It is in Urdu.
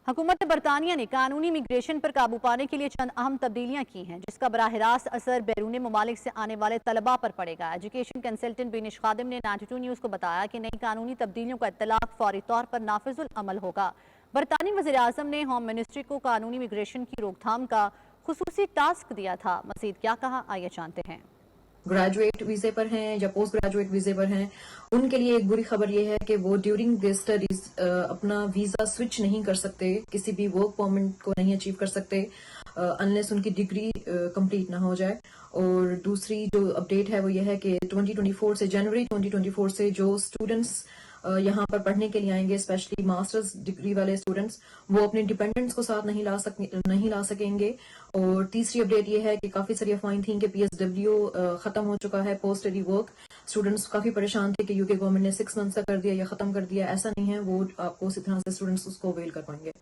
حکومت برطانیہ نے قانونی امیگریشن پر قابو پانے کے لیے چند اہم تبدیلیاں کی ہیں، جس کا براہ راست اثر بیرون ممالک سے آنے والے طلباء پر پڑے گا۔ ایجوکیشن کنسلٹنٹ بینش خادم نے 92 نیوز کو بتایا کہ نئی قانونی تبدیلیوں کا اطلاق فوری طور پر نافذ العمل ہوگا۔ برطانوی وزیر اعظم نے ہوم منسٹری کو قانونی امیگریشن کی روک تھام کا خصوصی ٹاسک دیا تھا۔ مزید کیا کہا، آئیے جانتے ہیں۔ گریجویٹ ویزے پر ہیں یا پوسٹ گریجویٹ ویزے پر ہیں، ان کے لیے ایک بری خبر یہ ہے کہ وہ ڈیورنگ دی اسٹڈیز اپنا ویزا سوئچ نہیں کر سکتے، کسی بھی ورک پرمٹ کو نہیں اچیو کر سکتے انلیس ان کی ڈگری کمپلیٹ نہ ہو جائے۔ اور دوسری جو اپڈیٹ ہے وہ یہ ہے کہ 2024 سے جنوری 2024 سے جو اسٹوڈنٹس یہاں پر پڑھنے کے لیے آئیں گے، اسپیشلی ماسٹرز ڈگری والے اسٹوڈنٹس، وہ اپنے ڈیپینڈنٹس کو ساتھ نہیں لا سکیں گے۔ اور تیسری اپڈیٹ یہ ہے کہ کافی ساری افواہیں تھیں کہ PSW ختم ہو چکا ہے، پوسٹ اسٹڈی ورک۔ اسٹوڈنٹس کافی پریشان تھے کہ UK گورنمنٹ نے 6 منتھس کا کر دیا یا ختم کر دیا، ایسا نہیں ہے، وہ آپ کو اسی طرح سے اسٹوڈنٹس اس کو اویل کر پائیں گے۔